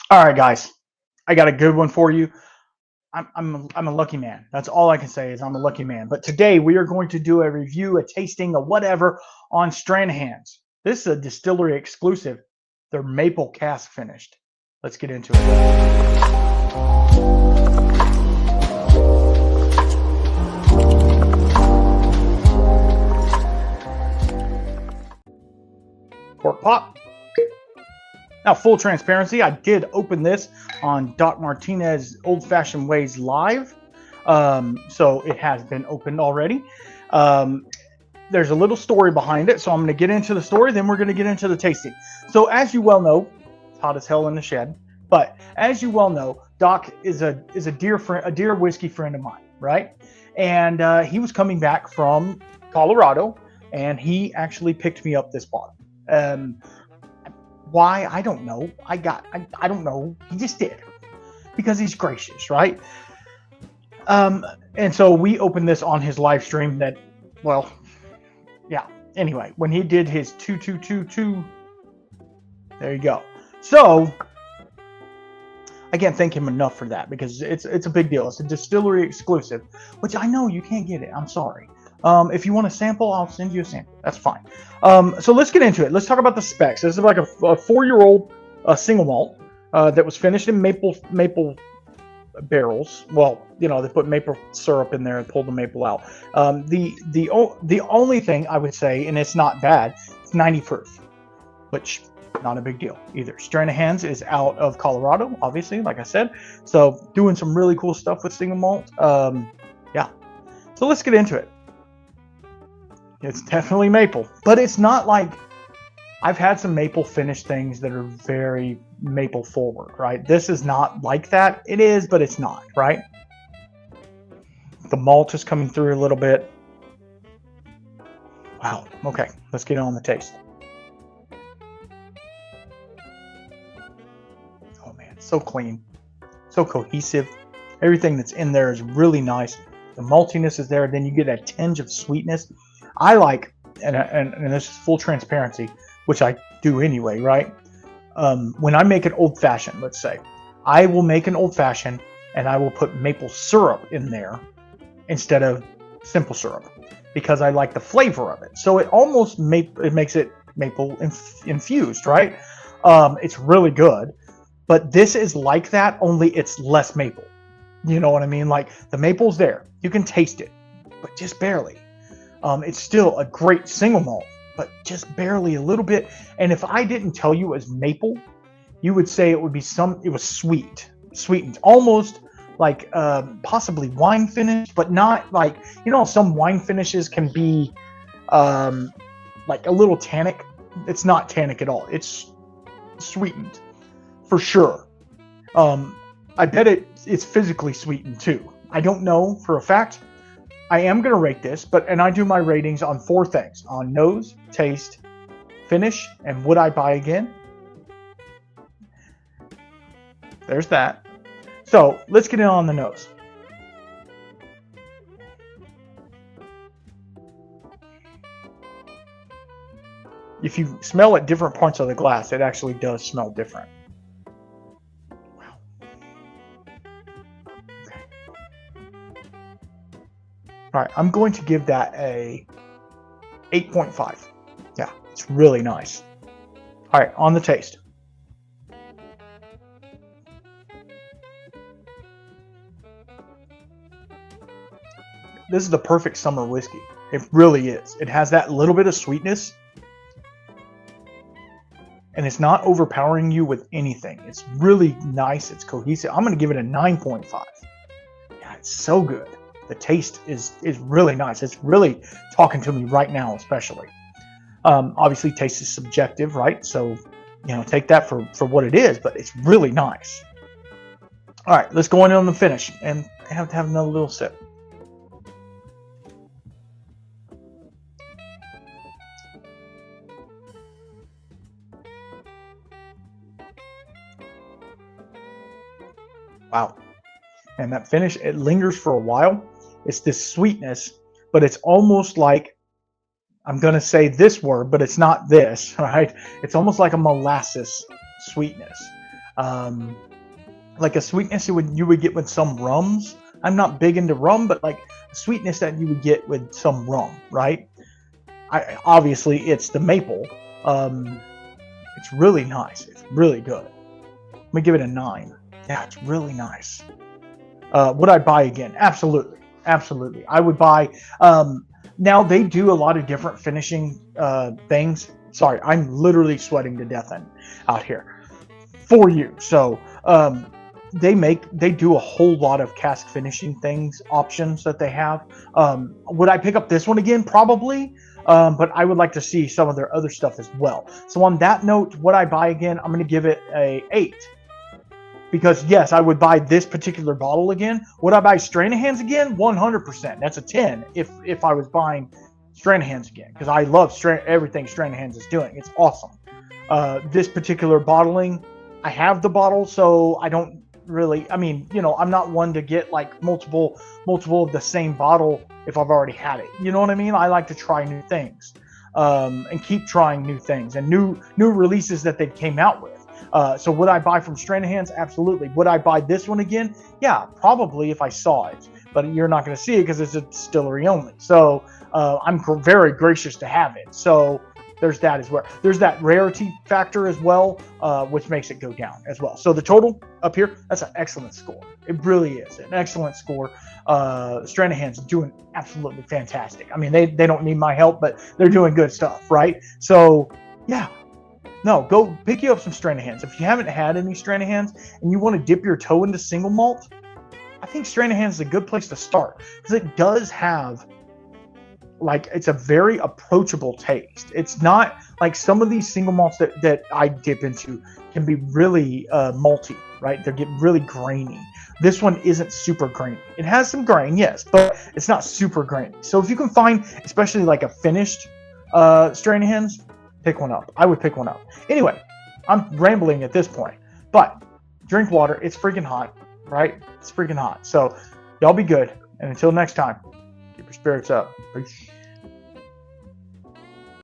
All right, guys, I got a good one for you. I'm a lucky man. That's all I can say is I'm a lucky man. But today we are going to do a review, a tasting, a whatever on Stranahan's. This is a distillery exclusive. They're Maple Cask Finished. Let's get into it. Cork pop. Now, full transparency, I did open this on Doc Martinez Old Fashioned Ways Live. So it has been opened already. There's a little story behind it. So I'm going to get into the story, then we're going to get into the tasting. So as you well know, it's hot as hell in the shed. But as you well know, Doc is a dear friend, a dear whiskey friend of mine, right? And he was coming back from Colorado, and he actually picked me up this bottle. Why? I don't know. I don't know. He just did. Because he's gracious, right? And so we opened this on his live stream that, well, yeah. Anyway, when he did his 2222, there you go. So I can't thank him enough for that because it's a big deal. It's a distillery exclusive, which I know you can't get it. I'm sorry. If you want a sample, I'll send you a sample. That's fine. So let's get into it. Let's talk about the specs. This is like a 4-year-old single malt that was finished in maple barrels. Well, you know, they put maple syrup in there and pulled the maple out. The only thing I would say, and it's not bad, it's 90 proof, which not a big deal either. Stranahan's is out of Colorado, obviously, like I said. So doing some really cool stuff with single malt. Yeah. So let's get into it. It's definitely maple, but it's not like I've had some maple finished things that are very maple forward, right? This is not like that. It is, but it's not, right? The malt is coming through a little bit. Wow. Okay, let's get on the taste. Oh man, so clean, so cohesive. Everything that's in there is really nice. The maltiness is there. Then you get a tinge of sweetness. I like, and this is full transparency, which I do anyway, right? When I make an old fashioned, let's say, I will make an old fashioned and I will put maple syrup in there instead of simple syrup because I like the flavor of it. So it almost makes it maple infused, right? It's really good, but this is like that, only it's less maple. You know what I mean? Like the maple's there, you can taste it, but just barely. It's still a great single malt, but just barely a little bit. And if I didn't tell you it was maple, you would say it would be it was sweetened, almost like possibly wine finished, but not like, you know, some wine finishes can be like a little tannic. It's not tannic at all. It's sweetened for sure. I bet it's physically sweetened too. I don't know for a fact. I am going to rate this, and I do my ratings on 4 things: on nose, taste, finish, and would I buy again? There's that. So let's get in on the nose. If you smell at different parts of the glass, it actually does smell different. All right, I'm going to give that a 8.5. Yeah, it's really nice. All right, on the taste. This is the perfect summer whiskey. It really is. It has that little bit of sweetness, and it's not overpowering you with anything. It's really nice. It's cohesive. I'm going to give it a 9.5. Yeah, it's so good. The taste is really nice. It's really talking to me right now, especially. Obviously, taste is subjective, right? So, you know, take that for what it is, but it's really nice. All right, let's go on the finish and have to have another little sip. Wow. And that finish, it lingers for a while. It's this sweetness, but it's almost like, I'm going to say this word, but it's not this, right? It's almost like a molasses sweetness. Like a sweetness you would get with some rums. I'm not big into rum, but like sweetness that you would get with some rum, right? Obviously it's the maple. It's really nice. It's really good. Let me give it a 9. Yeah, it's really nice. Would I buy again? Absolutely. Absolutely. I would buy. Now they do a lot of different finishing things. Sorry, I'm literally sweating to death out here for you. So they do a whole lot of cask finishing things, options that they have. Would I pick up this one again? Probably. But I would like to see some of their other stuff as well. So on that note, would I buy again? I'm going to give it a 8. Because yes, I would buy this particular bottle again. Would I buy Stranahan's again? 100%. That's a 10 if I was buying Stranahan's again. Because I love everything Stranahan's is doing. It's awesome. This particular bottling, I have the bottle, so I don't really, I mean, you know, I'm not one to get like multiple of the same bottle if I've already had it. You know what I mean? I like to try new things and keep trying new things and new releases that they came out with. So would I buy from Stranahan's? Absolutely. Would I buy this one again? Yeah, probably if I saw it. But you're not going to see it because it's a distillery only. So I'm very gracious to have it. So there's that as well. There's that rarity factor as well, which makes it go down as well. So the total up here, that's an excellent score. It really is an excellent score. Stranahan's doing absolutely fantastic. I mean, they don't need my help, but they're doing good stuff, right? So yeah. No, go pick you up some Stranahan's. If you haven't had any Stranahan's and you want to dip your toe into single malt, I think Stranahan's is a good place to start because it does have, like, it's a very approachable taste. It's not like some of these single malts that I dip into can be really malty, right? They get really grainy. This one isn't super grainy. It has some grain, yes, but it's not super grainy. So if you can find, especially like a finished Stranahan's, pick one up. I would pick one up. Anyway, I'm rambling at this point, but drink water. It's freaking hot, right? It's freaking hot. So y'all be good. And until next time, keep your spirits up. Peace.